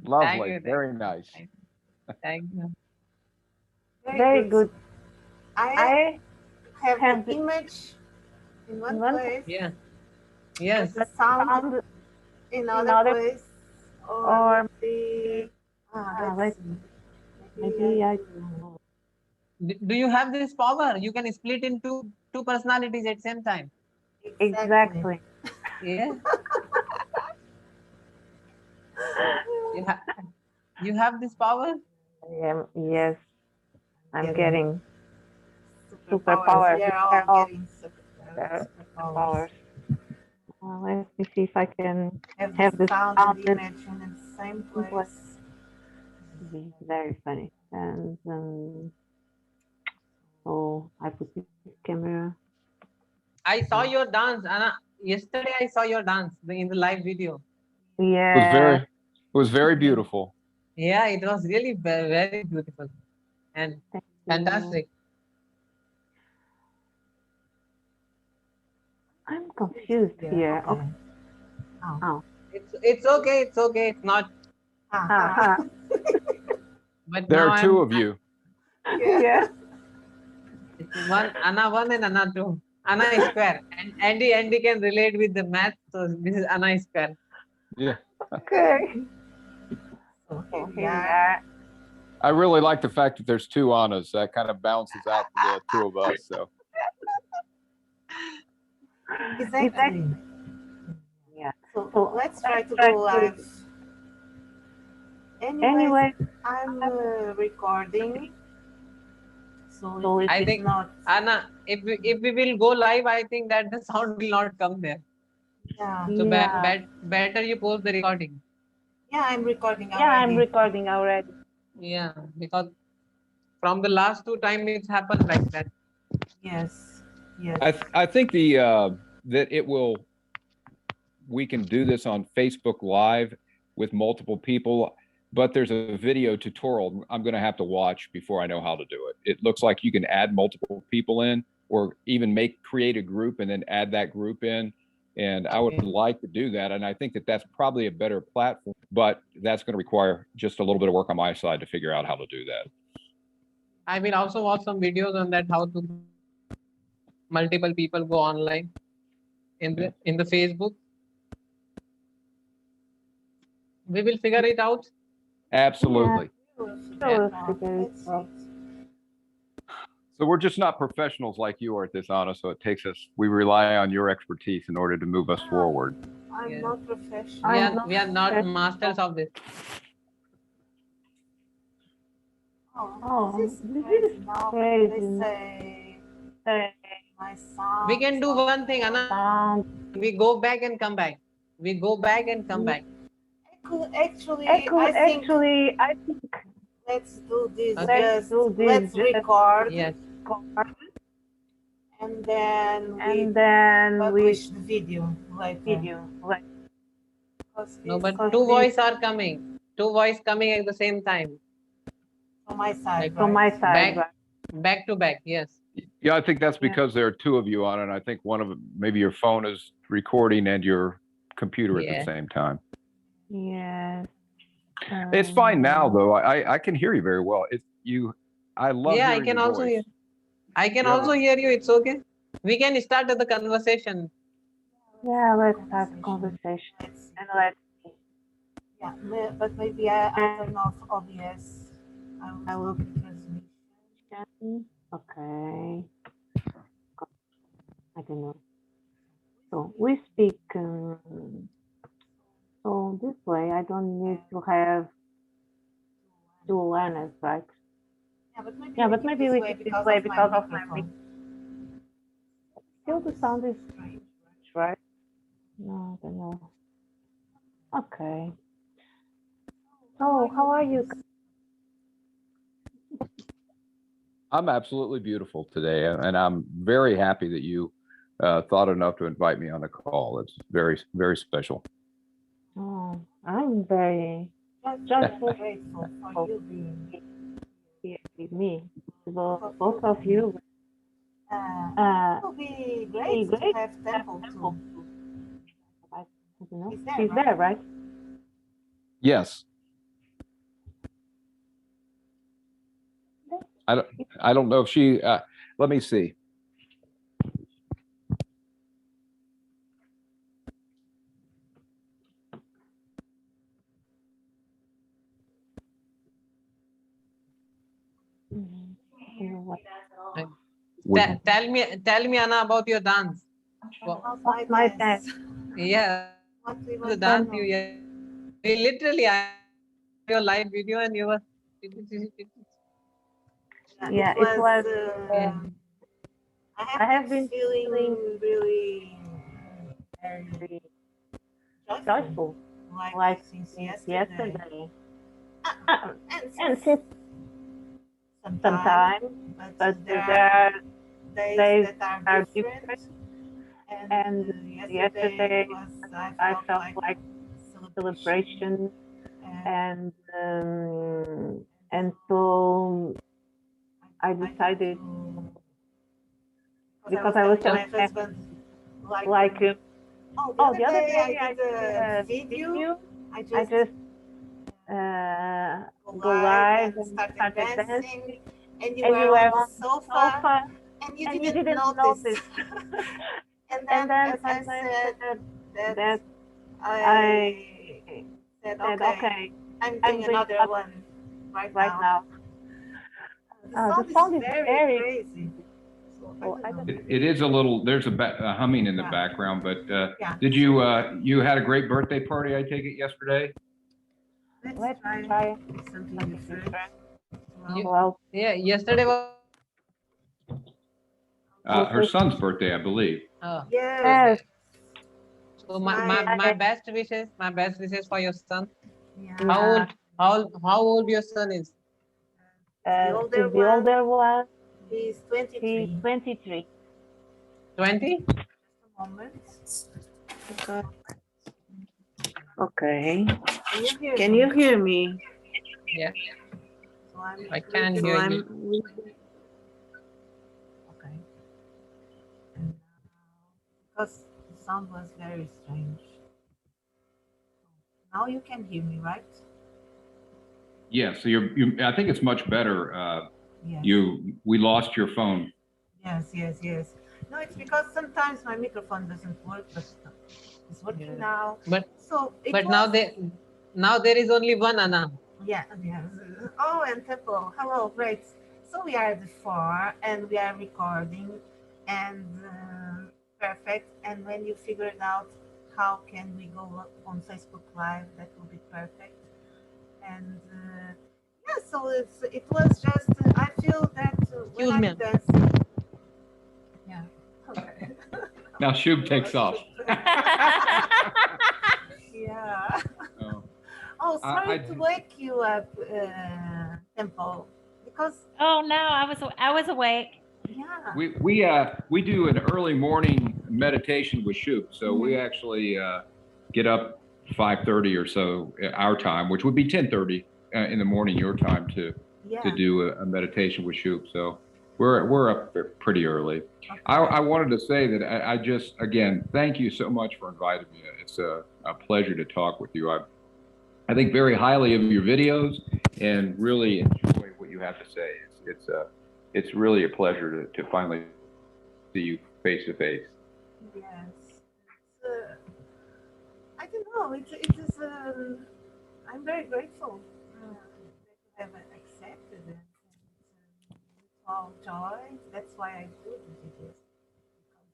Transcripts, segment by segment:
Lovely. you. Very nice. Thank you. Very good. I I have have the the image in one one place, Yeah. but Yes. the sound sound in in other other, place, or or maybe let's let's see. Maybe I maybe I do. don't know. Do you have this power? You can split into two personalities at same time. Exactly. Exactly. Yeah. You have you have this power? Yes, I'm Getting getting superpowers. superpowers. We are We all are all getting superpowers. superpowers. Let me see if I can Have the have the sound and sound the and image in the same input. place. Be very funny. And so I put this camera. I saw your dance, Anna. Yesterday I saw your dance in the live video. Yeah. It was very beautiful. Yeah, it was really very beautiful and Thank you. fantastic. I'm confused here. Okay. Oh. It's okay. It's okay. It's not. Uh-huh. But There now are two I'm. of you. Yeah. It's one Anna one and Anna two. Anna is square, and Andy can relate with the math. So this is Anna is square. Yeah. Okay. So So here we here we are. are. I really like the fact that there's two Annas. That kind of balances out the two of us. So Exactly. Yeah. So So let's try to go live. Anyways, Anyway, I'm recording, so so if I it's think not, Anna, if we will go live, I think that the sound will not come there. yeah, So yeah. better you post the recording. yeah, I'm recording Yeah, I'm already. recording already. Yeah, because from the last two times it's happened like that. Yes, yes. I think that it will. We can do this on Facebook Live with multiple people, but there's a video tutorial I'm going to have to watch before I know how to do it. It looks like you can add multiple people in, or even create a group and then add that group in. And I would like to do that. And I think that that's probably a better platform, but that's going to require just a little bit of work on my side to figure out how to do that. I will also watch some videos on that, how to multiple people go online in the Facebook. We will figure it out. Absolutely. So figure it out. So we're just not professionals like you are at this, Anna. So we rely on your expertise in order to move us forward. I'm Yeah. not professional. We are not masters of this. Oh, this is This crazy. is Now crazy. they say my sound. We can do one thing, Anna. Sound. We go back and come back. We go back and come back. Actually, I think let's do this. Okay. Let's record. Yes. And then we publish the video later. No, but two voices are coming. Two voices coming at the same time. From my side. Like, From my side. Back to back. Yes. Yeah, I think that's because there are two of you on it. And I think one of them, maybe your phone is recording and your computer at the same time. Yes. It's fine now, though. I can hear you very well. I love Yeah, I hearing can your also voice. hear. I can also hear you. It's okay. We can start the conversation. Yeah, let's start the conversation. And let's see. Yeah, but maybe I turn off OBS. I will be transmission. Okay. I don't know. So we speak. So this way, I don't need to have two learners, right? Yeah, but maybe we keep this way because of my mic. Still, the sound is strange, right? No, I don't know. Okay. So, how are you? I'm absolutely beautiful today, and I'm very happy that you thought enough to invite me on the call. It's very, very special. Oh, I'm very just grateful for you being here with me. Both of you. It will be great to have Temple too. I don't know. She's there, right? Yes. I don't know if she, let me see. Mhm. You know what? Would- Tell me, Anna, about your dance. Well, About What's my my dance. dance? yeah, What do you the want to dance know? you literally your live video and you were Yeah, It it was. was. Uh, I I have have been been feeling feeling really very very joyful, joyful, like like since since yesterday. yesterday, Ah, uh, and and since since some some time, time. but But there there are are days days that are are different. different, And and yesterday yesterday it was, I I felt felt like like celebration. celebration, And and so I I decided decided to, because I because was I was telling my telling my husband, like, like oh, the oh, other the other day I day I did did a a video. video. I I just just go go live live and and started started dancing, dancing, and you and were you on were the on the sofa, sofa, and you and you didn't didn't notice. notice. And And then, then as I as I said, said that that I I said, said, okay, okay, I'm I'm doing doing another that one right right now. now. The The sound is sound is very very crazy. So I cool. don't I know. don't know. It is a little, there's a humming in the Yeah. background, but Yeah. did you, you had a great birthday party, I take it, yesterday? Let's Let's try try something something different. different. you, Well, yeah, yesterday was Her son's birthday, I believe. Yes. yes, so my best wishes for your son. Yeah. yeah. How old your son is? The older Is the one, older one? he's He's 23. 23. 20? Just a moment. Okay. Okay. Can you hear Can me? you hear me? Yeah, So I'm I can So hear I'm. you. okay. And because the sound was very strange. Now you can hear me, right? Yeah, so I think it's much better. Yes. We lost your phone. Yes. No, it's because sometimes my microphone doesn't work, but it's working Yeah. now. But So it but was. now there is only one Anna. Yes. Oh, and Temple. Hello, great. So we are the four, and we are recording, and perfect. And when you figured out how can we go on Facebook Live, that will be perfect. And yeah, so it was just. I feel that when Excuse I'm me. dancing. Yeah. Okay. Now Shub takes off. Yeah. Oh. Oh, sorry I- to wake you up, Temple, because Oh no, I was awake. yeah. We do an early morning meditation with Shub, so we actually get up 5:30 or so our time, which would be 10:30 in the morning your time to Yeah. do a meditation with Shub. So we're up pretty early. Okay. I wanted to say that I just again thank you so much for inviting me. It's a pleasure to talk with you. I think very highly of your videos and really enjoy what you have to say. It's really a pleasure to finally see you face to face. Yes. I don't know. It is. I'm very grateful that you have accepted it. And it's all joy. That's why I do the videos, because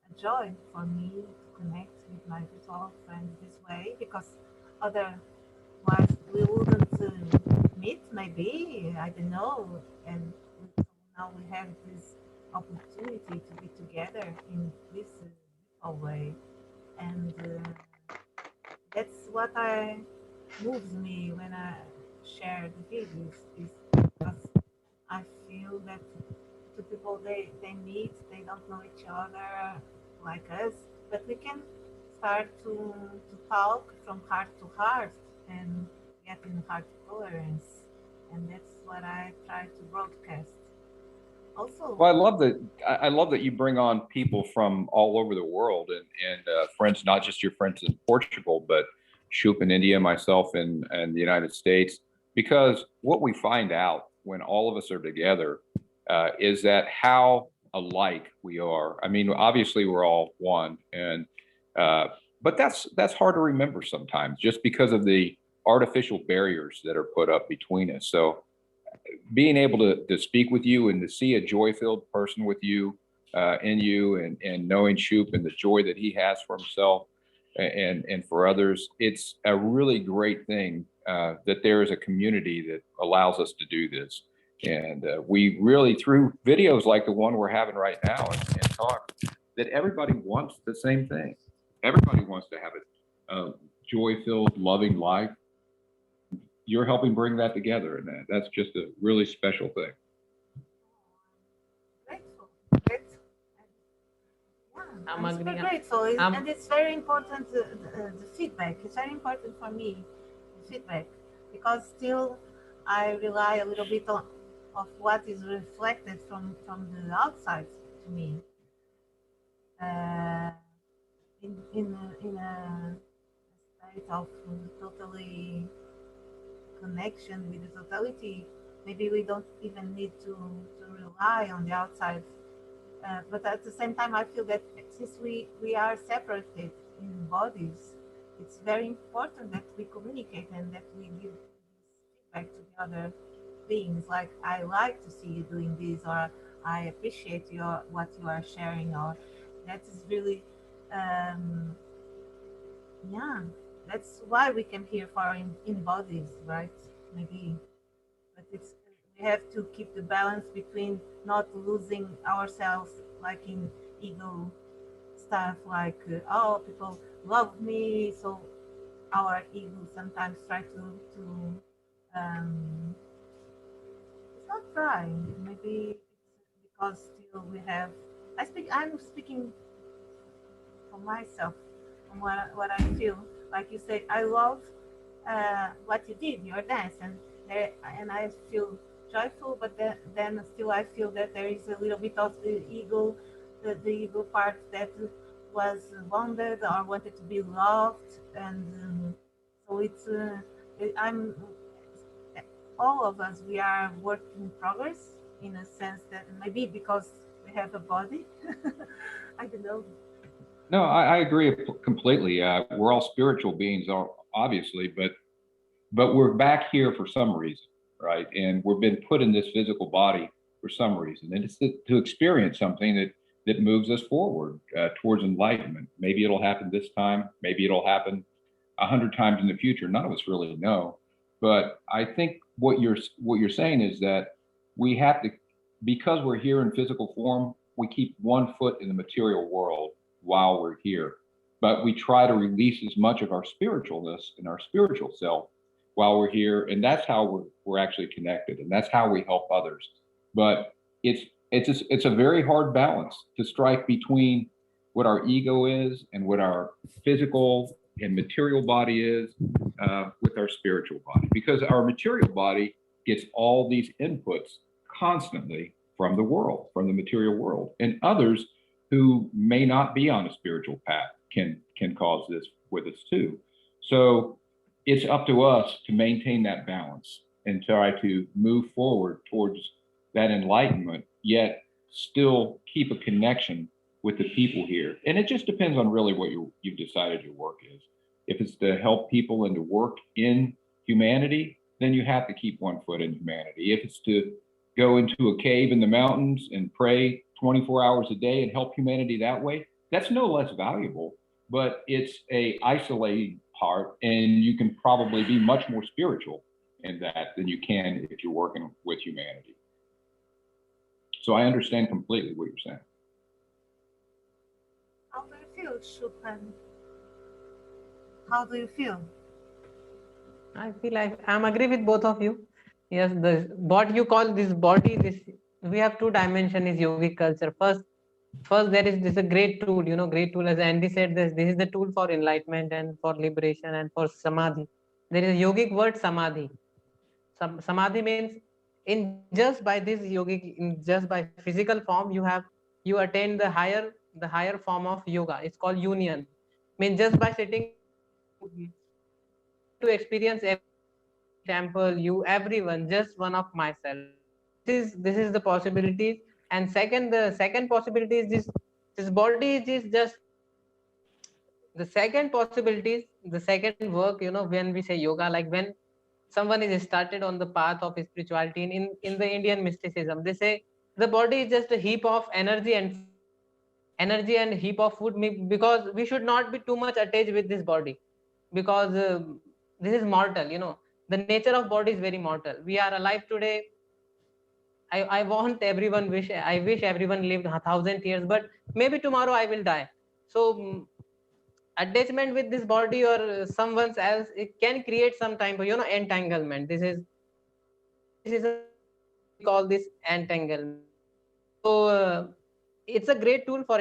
it's a joy for me to connect with my virtual friends this way. Because otherwise we wouldn't meet. Maybe I don't know. And so now we have this opportunity to be together in this way. And that's what moves me when I share the videos, is because I feel that two people they meet, they don't know each other like us, but we can start to talk from heart to heart and get in heart tolerance, and that's what I try to broadcast. Also, Well, I love that you bring on people from all over the world and friends, not just your friends in Portugal, but Shoop in India, myself in the United States, because what we find out when all of us are together is that how alike we are. I mean, obviously we're all one, and but that's hard to remember sometimes, just because of the artificial barriers that are put up between us. So being able to speak with you and to see a joy-filled person with you in you, and knowing Shoop and the joy that he has for himself and for others, it's a really great thing that there is a community that allows us to do this. And we really, through videos like the one we're having right now, and talk, that everybody wants the same thing. Everybody wants to have a joy-filled, loving life. You're helping bring that together, and that's just a really special thing. Grateful. Grateful. Yeah, I'm I'm super agreeing. grateful. I'm- And it's very important, the feedback. It's very important for me, the feedback, because still I rely a little bit on of what is reflected from the outside to me. Uh, in a state of totally connection with the totality, maybe we don't even need to rely on the outside. But at the same time, I feel that since we are separated in bodies, it's very important that we communicate and that we give feedback to the other beings. Like, I like to see you doing this, or I appreciate what you are sharing, or that is really, yeah, that's why we came here for in bodies, right? Maybe, but it's we have to keep the balance between not losing ourselves, like in ego stuff, like oh, people love me, so our ego sometimes try to um, it's not trying. Maybe it's because still we have. I'm speaking for myself, from what I feel. Like you said, I love what you did, your dance, and I feel joyful, but then still I feel that there is a little bit of the ego, the ego part that was wounded or wanted to be loved, and so I'm all of us, we are work in progress, in a sense that maybe because we have a body. I don't know. No, I agree completely. We're all spiritual beings, obviously, but we're back here for some reason, right? And we've been put in this physical body for some reason, and it's to experience something that moves us forward towards enlightenment. Maybe it'll happen this time. Maybe it'll happen 100 times in the future. None of us really know. But I think what you're saying is that we have to, because we're here in physical form, we keep one foot in the material world while we're here. But we try to release as much of our spiritualness and our spiritual self while we're here, and that's how we're actually connected, and that's how we help others. But it's a very hard balance to strike between what our ego is and what our physical and material body is with our spiritual body, because our material body gets all these inputs constantly from the world, from the material world, and others who may not be on a spiritual path can cause this with us too. So it's up to us to maintain that balance and try to move forward towards that enlightenment, yet still keep a connection with the people here. And it just depends on really what you've decided your work is. If it's to help people and to work in humanity, then you have to keep one foot in humanity. If it's to go into a cave in the mountains and pray 24 hours a day and help humanity that way, that's no less valuable, but it's a isolated part, and you can probably be much more spiritual in that than you can if you're working with humanity. So I understand completely what you're saying. How do you feel, Chopin? How do you feel? I feel I'm agree with both of you. Yes, the what you call this body, this we have two dimension is yogic culture. First there is this a great tool, great tool, as Andy said, this is the tool for enlightenment and for liberation and for samadhi. There is a yogic word samadhi. Samadhi means in just by this yogic, in just by physical form, you attain the higher form of yoga. It's called union. Means just by sitting to experience temple, you, everyone, just one of myself. This is the possibilities. And second, the second possibility is this body is just the second possibilities, the second work, when we say yoga, like when someone is started on the path of spirituality in the Indian mysticism, they say the body is just a heap of energy and heap of food, because we should not be too much attached with this body, because this is mortal. The nature of body is very mortal. We are alive today. I want everyone wish everyone lived 1,000 years, but maybe tomorrow I will die. So attachment with this body or someone else, it can create some time for entanglement. This is we call this entanglement. So it's a great tool for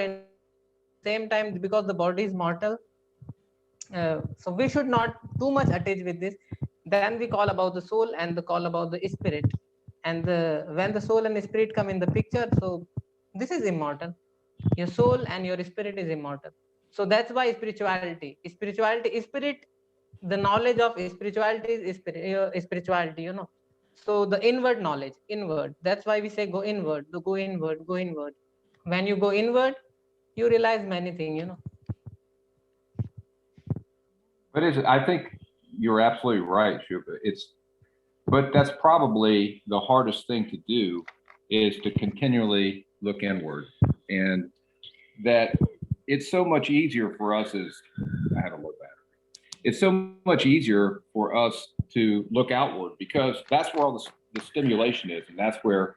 same time, because the body is mortal. So we should not too much attach with this. Then we call about the soul and the call about the spirit. And when the soul and the spirit come in the picture, so this is immortal. Your soul and your spirit is immortal. So that's why spirituality, spirit, the knowledge of spirituality is spirituality. So the inward knowledge, inward. That's why we say go inward, go inward, go inward. When you go inward, you realize many things. But I think you're absolutely right, Shuba. But that's probably the hardest thing to do, is to continually look inward. And that it's so much easier for us I had a low battery. It's so much easier for us to look outward, because that's where all the stimulation is. And that's where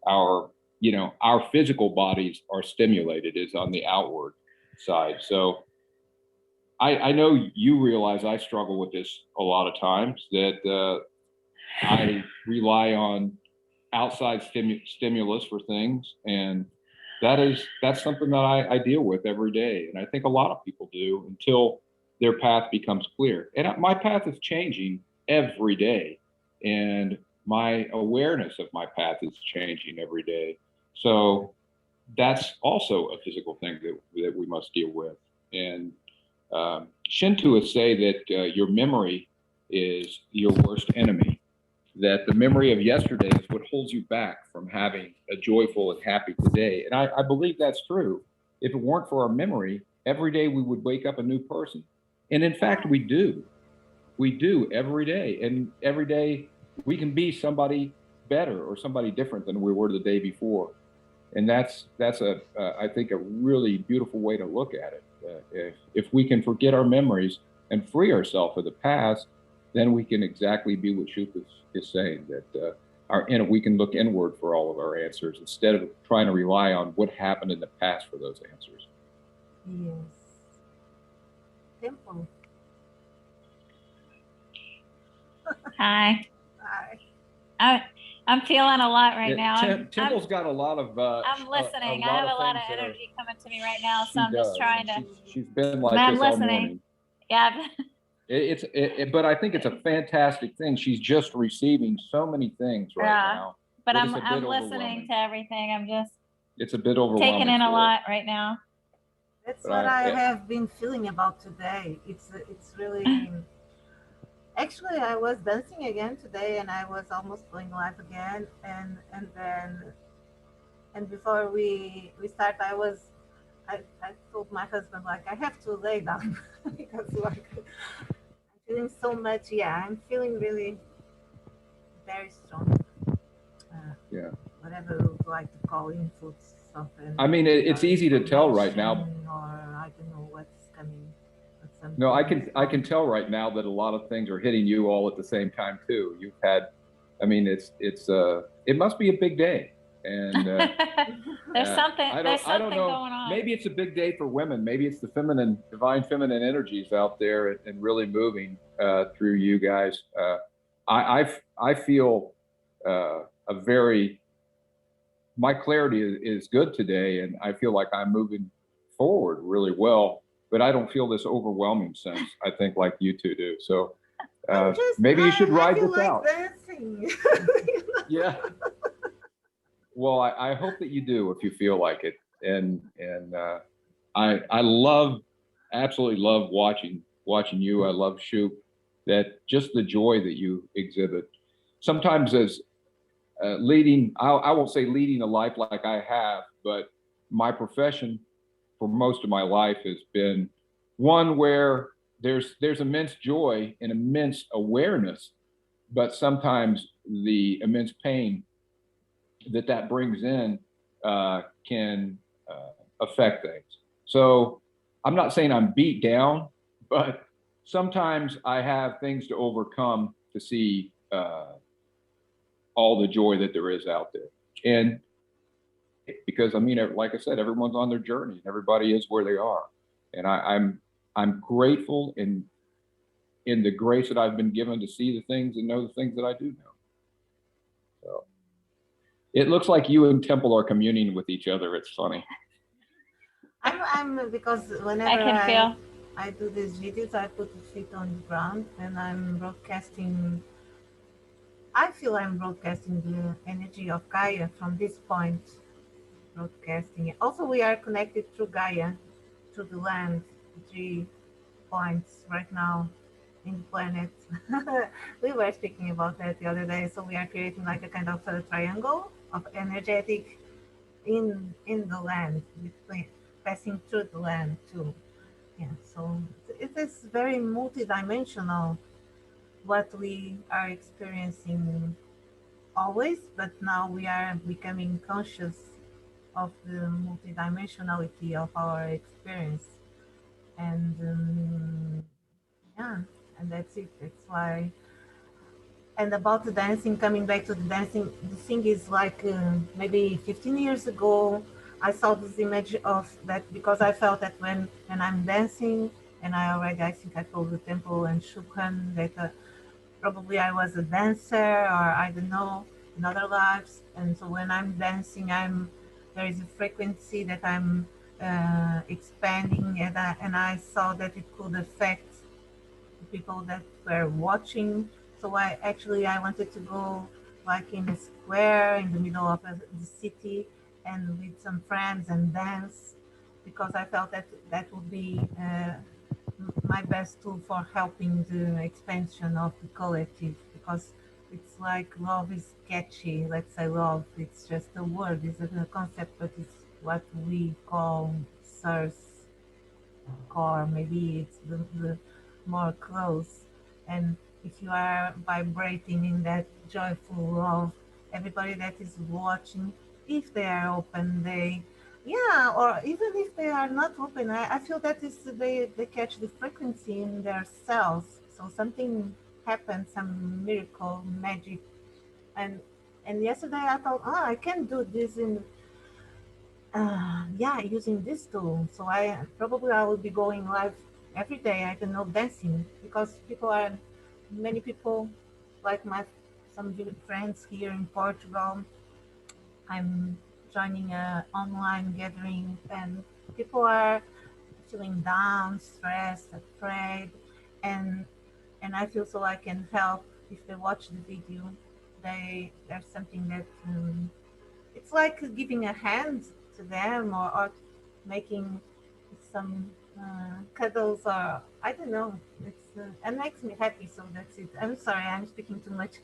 our physical bodies are stimulated, is on the outward side. So I know you realize I struggle with this a lot of times, that I rely on outside stimulus for things, and that's something that I deal with every day, and I think a lot of people do, until their path becomes clear. And my path is changing every day, and my awareness of my path is changing every day. So that's also a physical thing that we must deal with. And Shintoists say that your memory is your worst enemy, that the memory of yesterday is what holds you back from having a joyful and happy today. And I believe that's true. If it weren't for our memory, every day we would wake up a new person. And in fact, we do. We do every day. And every day we can be somebody better or somebody different than we were the day before. And that's I think, a really beautiful way to look at it. If we can forget our memories and free ourselves of the past, then we can exactly be what Shup is saying, that we can look inward for all of our answers, instead of trying to rely on what happened in the past for those answers. Yes. Temple. Hi. Hi. I'm feeling a lot right now. Temple's got a lot of. I'm listening. I have a lot of energy coming to me right now, so I'm just trying to. She's been like this all morning. Yeah. But I think it's a fantastic thing. She's just receiving so many things right now. But I'm listening to everything. It's a bit overwhelming. Taking in a lot right now. That's what I have been feeling about today. It's really. Actually, I was dancing again today, and I was almost going live again, and before we start, I told my husband, like, I have to lay down because like I'm feeling so much. Yeah, I'm feeling really very strong. Whatever you would like to call inputs, something. I mean, it's easy to tell right now. Or I don't know what's coming. No, I can tell right now that a lot of things are hitting you all at the same time too. You've had, I mean, it must be a big day, and there's something going on. Maybe it's a big day for women. Maybe it's the divine feminine energies out there and really moving through you guys. I feel my clarity is good today, and I feel like I'm moving forward really well. But I don't feel this overwhelming sense, I think, like you two do. So maybe you should ride this out. Dancing. Yeah. Well, I hope that you do if you feel like it. And I absolutely love watching you. I love Shup. that just the joy that you exhibit. Sometimes as leading, I won't say leading a life like I have, but my profession for most of my life has been one where there's immense joy and immense awareness, but sometimes the immense pain that brings in can affect things. So I'm not saying I'm beat down, but sometimes I have things to overcome to see all the joy that there is out there. And because I mean, like I said, everyone's on their journey and everybody is where they are. And I'm grateful in the grace that I've been given to see the things and know the things that I do know. So it looks like you and Temple are communing with each other. It's funny. I'm because whenever I can feel. I do these videos, I put the feet on the ground and I'm broadcasting. I feel I'm broadcasting the energy of Gaia from this point. Broadcasting. Also, we are connected through Gaia, through the land, 3 points right now in the planet. We were speaking about that the other day. So we are creating like a kind of a triangle of energetic in the land, between, passing through the land too. Yeah. So it is very multidimensional what we are experiencing always, but now we are becoming conscious of the multidimensionality of our experience. And yeah, and that's it. That's why. And about the dancing, coming back to the dancing, the thing is like maybe 15 years ago, I saw this image of that because I felt that when I'm dancing, and I think I told the Temple and Shubham that probably I was a dancer or I don't know in other lives. And so when I'm dancing, there is a frequency that I'm expanding, and I saw that it could affect the people that were watching. So I wanted to go like in a square in the middle of the city and with some friends and dance because I felt that that would be my best tool for helping the expansion of the collective because it's like love is catchy. Let's say love, it's just a word, it's a concept, but it's what we call source core. Maybe it's the more close. And if you are vibrating in that joyful love, everybody that is watching, if they are open, yeah, or even if they are not open, I feel that is they catch the frequency in their cells. So something happens, some miracle, magic. And yesterday I thought, oh, I can do this in yeah, using this tool. So I will be going live every day. I don't know, dancing because many people like some good friends here in Portugal. I'm joining a online gathering and people are feeling down, stressed, afraid, and I feel so I can help if they watch the video. There's something that it's like giving a hand to them or making some cuddles or I don't know. It makes me happy. So that's it. I'm sorry, I'm speaking too much.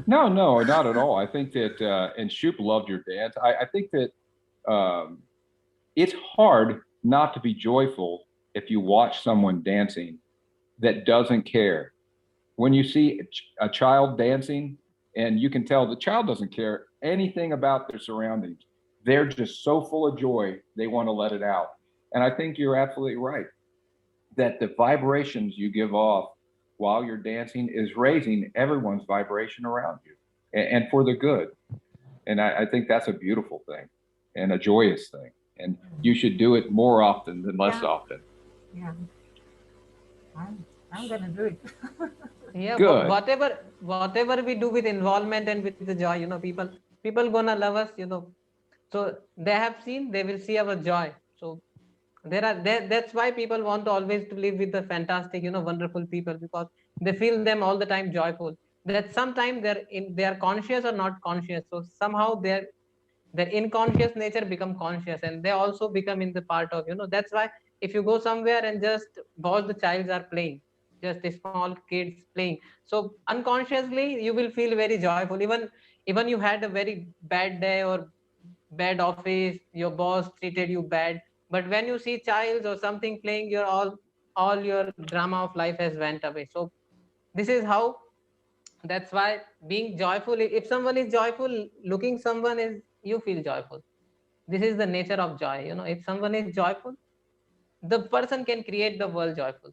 No, not at all. I think that, and Shoop loved your dance. I think that it's hard not to be joyful if you watch someone dancing that doesn't care. When you see a child dancing and you can tell the child doesn't care anything about their surroundings, they're just so full of joy, they want to let it out. And I think you're absolutely right that the vibrations you give off while you're dancing is raising everyone's vibration around you and for the good. And I think that's a beautiful thing and a joyous thing. And you should do it more often than less often. Yeah. I'm gonna do it. Yeah, Good. whatever we do with involvement and with the joy, people gonna love us, so they have seen, they will see our joy. So that's why people want to always to live with the fantastic, wonderful people, because they feel them all the time joyful. That sometimes they are conscious or not conscious, so somehow their unconscious nature become conscious, and they also become in the part of, that's why if you go somewhere and just watch the childs are playing, just small kids playing. So unconsciously you will feel very joyful, even you had a very bad day or bad office, your boss treated you bad, but when you see child or something playing, your all your drama of life has went away. So this is how, that's why being joyful, if someone is joyful, looking someone is, you feel joyful. This is the nature of joy. If someone is joyful, the person can create the world joyful.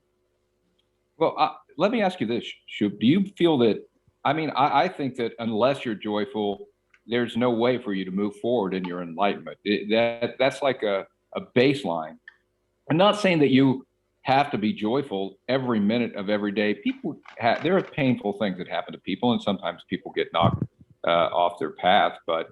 Well, let me ask you this, Shub. Do you feel that? I mean, I think that unless you're joyful, there's no way for you to move forward in your enlightenment. That's like a baseline. I'm not saying that you have to be joyful every minute of every day. There are painful things that happen to people, and sometimes people get knocked off their path. But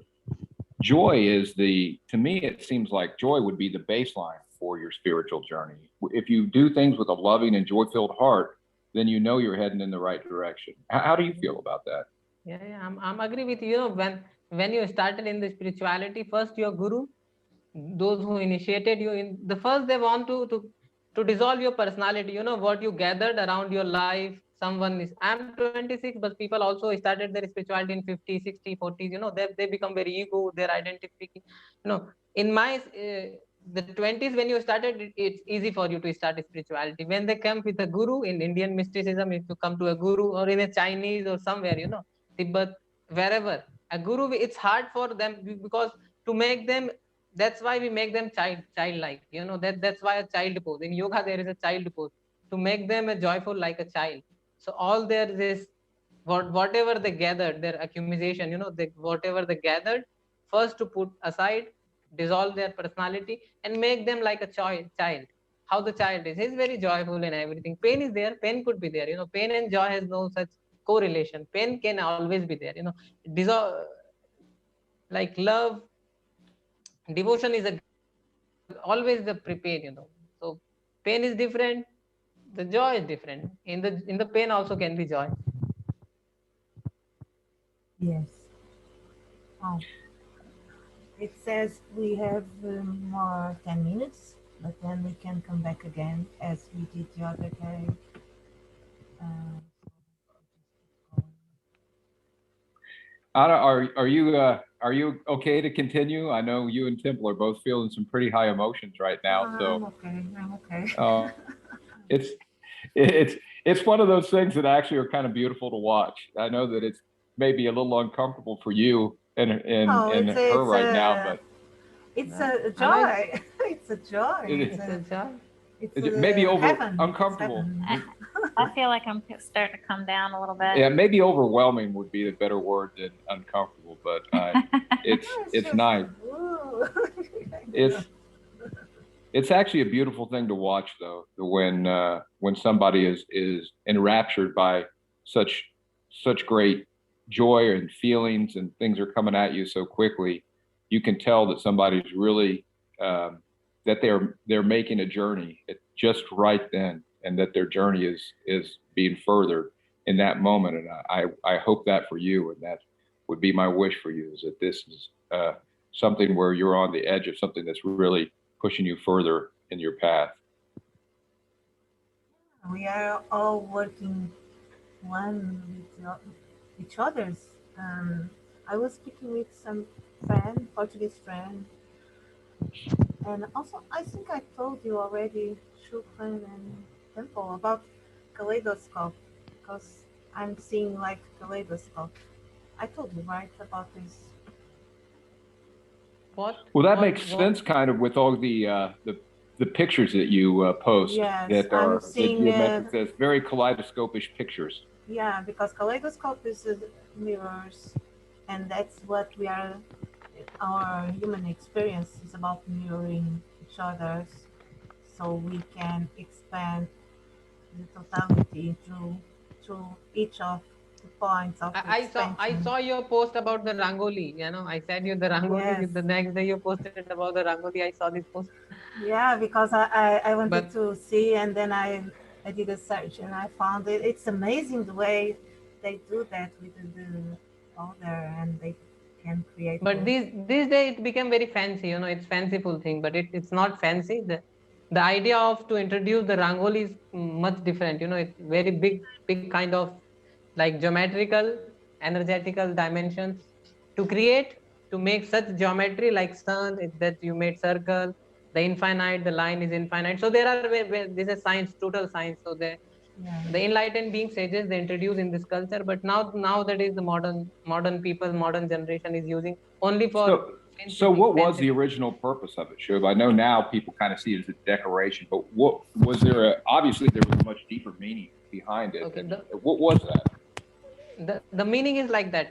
joy is to me, it seems like joy would be the baseline for your spiritual journey. If you do things with a loving and joy-filled heart, then you know you're heading in the right direction. How do you feel about that? Yeah, I'm agree with you. When you started in the spirituality, first your guru, those who initiated you in the first, they want to dissolve your personality, what you gathered around your life. Someone is, I'm 26, but people also started their spirituality in 50, 60, 40s. They become very ego, their identity. In my the 20s, when you started, it's easy for you to start spirituality. When they come with a guru in Indian mysticism, if you come to a guru, or in a Chinese or somewhere, Tibet, wherever, a guru, it's hard for them, because to make them, that's why we make them childlike. That's why a child pose in yoga, there is a child pose to make them a joyful like a child. So all there is, whatever they gathered, their accumulation, whatever they gathered, first to put aside, dissolve their personality, and make them like a child. How the child is, he's very joyful in everything. Pain is there, pain could be there. Pain and joy has no such correlation. Pain can always be there. Dissolve, like love, devotion is always the prepared. So pain is different, the joy is different. In the pain also can be joy. Yes. Oh, it says we have more 10 minutes, but then we can come back again as we did the other day. Anna, are you okay to continue? I know you and Temple are both feeling some pretty high emotions right now. So I'm okay. I'm okay. it's it's one of those things that actually are kind of beautiful to watch. I know that it's maybe a little uncomfortable for you and her right now, but it's a joy. It's a joy. It's a joy. It's maybe heaven. uncomfortable. I feel like I'm starting to come down a little bit. Yeah, maybe overwhelming would be a better word than uncomfortable, but it's nice. It's actually a beautiful thing to watch, though, when somebody is enraptured by such great joy and feelings, and things are coming at you so quickly. You can tell that somebody's really that they're making a journey just right then, and that their journey is being furthered in that moment. And I hope that for you, and that would be my wish for you, is that this is something where you're on the edge of something that's really pushing you further in your path. We are all working one with each other's. I was speaking with some Portuguese friend, and also I think I told you already, Shubham and Temple, about kaleidoscope, because I'm seeing like kaleidoscope. I told you, right, about this. Well, that makes sense, kind of, with all the pictures that you post. Yes, that I'm are seeing that's very kaleidoscopish pictures. Yeah, because kaleidoscope is mirrors, and that's what we are. Our human experience is about mirroring each other's, so we can expand the totality through each of the points of I saw your post about the rangoli. I sent you the rangoli. Yes. The next day you posted about the rangoli. I saw this post. Yeah, because I wanted to see, and then I did a search, and I found it. It's amazing the way they do that with the order, and they can create. But these days it became very fancy. It's fanciful thing, but it's not fancy. the idea of to introduce the rangoli is much different. It's very big kind of like geometrical, energetical dimensions to create, to make such geometry like sun, that you made circle, the infinite, the line is infinite. So there are this is science, total science. So Yeah. the enlightened being sages, they introduce in this culture, but now that is the modern people, modern generation is using only for So, fancy so things, what was fancy the things. original purpose of it, Shub? I know now people kind of see it as a decoration, but what was there? Obviously, there was a much deeper meaning behind it, Okay, and what was that? the meaning is like that.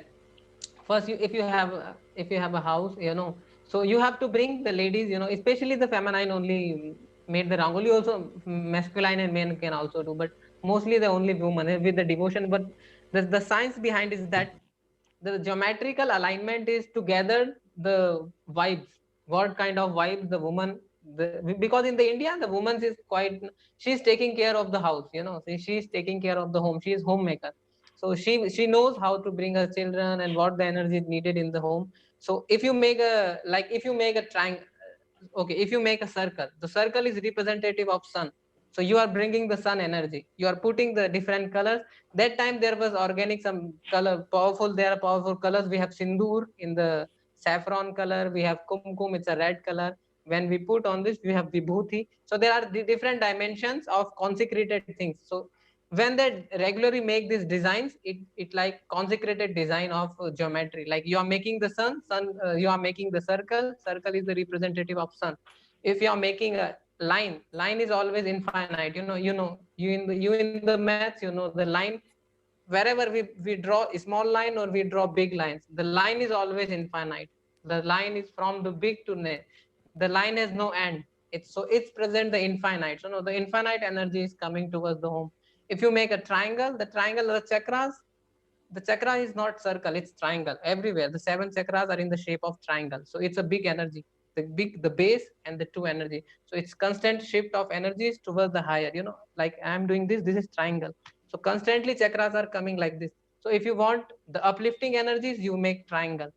First, if you have a house, so you have to bring the ladies, especially the feminine only made the rangoli. Also masculine and men can also do, but mostly the only woman with the devotion. But the science behind is that the geometrical alignment is to gather the vibes, what kind of vibes the woman, because in the India the woman is quite, she's taking care of the house, she's taking care of the home, she is homemaker. So she knows how to bring her children and what the energy is needed in the home. So if you make a, like if you make a triangle, okay, if you make a circle, the circle is representative of sun. So you are bringing the sun energy, you are putting the different colors. That time there was organic, some color powerful, there are powerful colors. We have sindoor in the saffron color, we have kumkum, it's a red color. When we put on this, we have vibhuti. So there are the different dimensions of consecrated things. So when they regularly make these designs, it like consecrated design of geometry. Like you are making the sun, you are making the circle is the representative of sun. If you are making a line is always infinite. You in the maths, the line, wherever we draw a small line or we draw big lines, the line is always infinite. The line is from the big to net. The line has no end. It's present the infinite. So no, the infinite energy is coming towards the home. If you make a triangle, the triangle, the chakras, the chakra is not circle, it's triangle everywhere. The seven chakras are in the shape of triangle. So it's a big energy, the base and the two energy. So it's constant shift of energies towards the higher. Like I'm doing this is triangle. So constantly chakras are coming like this. So if you want the uplifting energies, you make triangle.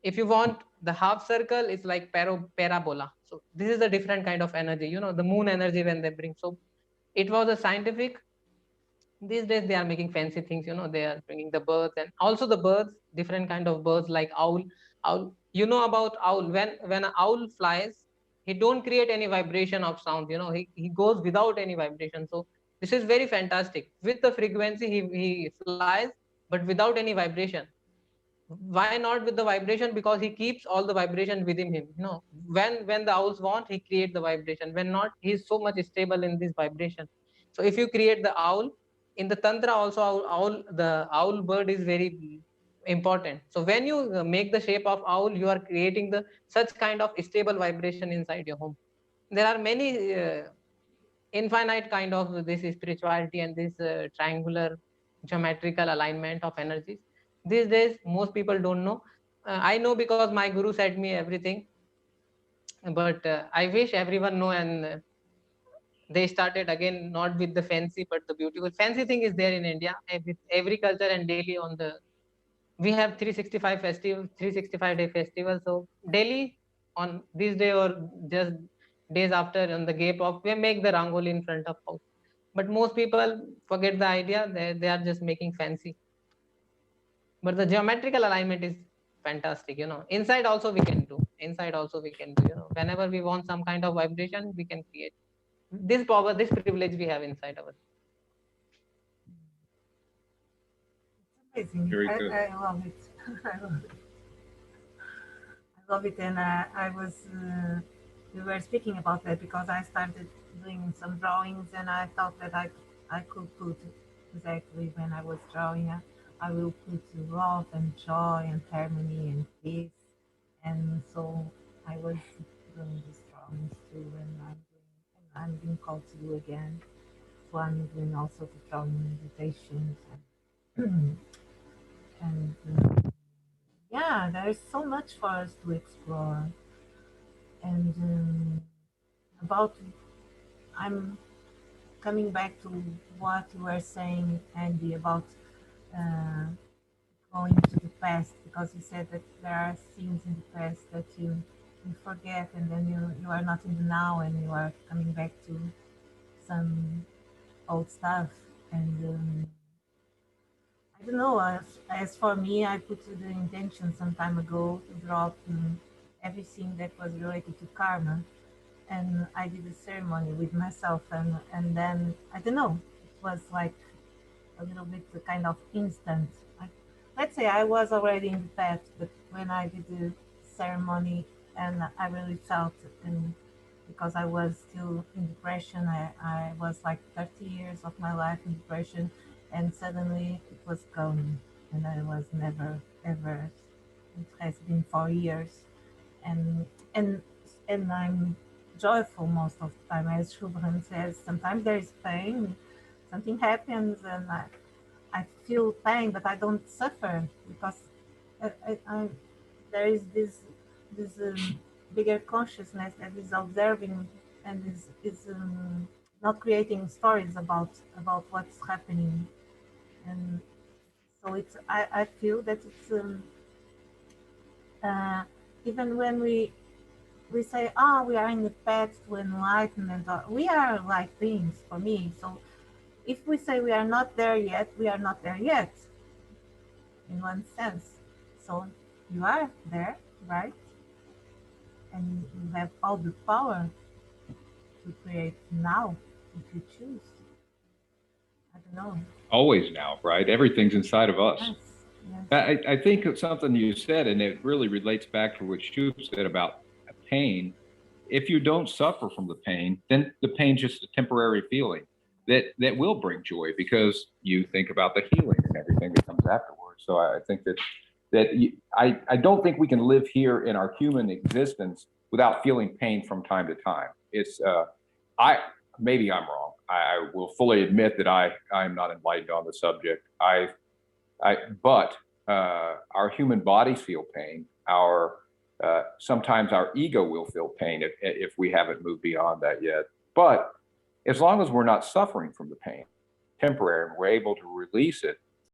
If you want the half circle, it's like parabola. So this is a different kind of energy, the moon energy when they bring. So it was a scientific. These days they are making fancy things. They are bringing the birds, and also the birds, different kind of birds like owl. You know about owl? When an owl flies, he don't create any vibration of sound. He goes without any vibration. So this is very fantastic. With the frequency, he flies, but without any vibration. Why not with the vibration? Because he keeps all the vibration within him. When the owls want, he create the vibration. When not, he is so much stable in this vibration. So if you create the owl, in the tantra also, the owl bird is very important. So when you make the shape of owl, you are creating the such kind of stable vibration inside your home. There are many infinite kind of this spirituality and this triangular geometrical alignment of energies. These days most people don't know. I know because my guru said me everything. But I wish everyone know. And they started again, not with the fancy but the beautiful. Fancy thing is there in India, with every culture, and daily on the, we have 365 festival, 365-day festival. So daily on this day or just days after, on the gap of, we make the rangoli in front of house. But most people forget the idea, they are just making fancy. But the geometrical alignment is fantastic. Inside also we can do, inside also we can do. Whenever we want some kind of vibration, we can create this power, this privilege we have inside our. It's amazing. Very good. I love it. I love it. I love it. And I was, we were speaking about that because I started doing some drawings and I thought that I could put exactly when I was drawing, I will put love and joy and harmony and peace. And so I was doing these drawings too, and I'm being called to do again. So I'm doing also the drawing meditations and, and yeah, there is so much for us to explore. And about, I'm coming back to what you were saying, Andy, about uh, going to the past, because you said that there are things in the past that you you forget, and then you are not in the now, and you are coming back to some old stuff. And I don't know. As for me, I put the intention some time ago to drop everything that was related to karma, and I did a ceremony with myself, and then I don't know. It was like a little bit kind of instant. Like, let's say I was already in the path, but when I did the ceremony, and I really felt, and because I was still in depression, I was like 30 years of my life in depression, and suddenly it was gone, and I was never ever. It has been 4 years, and and and I'm joyful most of the time. As Shubham says, sometimes there is pain, something happens, and I feel pain, but I don't suffer because I there is this bigger consciousness that is observing and is not creating stories about what's happening, and so it's I feel that it's uh, even when we say, oh, we are in the path to enlightenment, or we are light beings for me. So if we say we are not there yet, we are not there yet in one sense. So you are there, right? And you have all the power to create now if you choose. I don't know. Always now, right? Everything's inside of us. Yes, yes. I think it's something you said, and it really relates back to what Shub said about pain. If you don't suffer from the pain, then the pain's just a temporary feeling that will bring joy because you think about the healing and everything that comes afterwards. So I think I don't think we can live here in our human existence without feeling pain from time to time. It's I maybe I'm wrong. I will fully admit that I'm not enlightened on the subject. But our human bodies feel pain. Sometimes our ego will feel pain if we haven't moved beyond that yet. But as long as we're not suffering from the pain, temporary, and we're able to release it,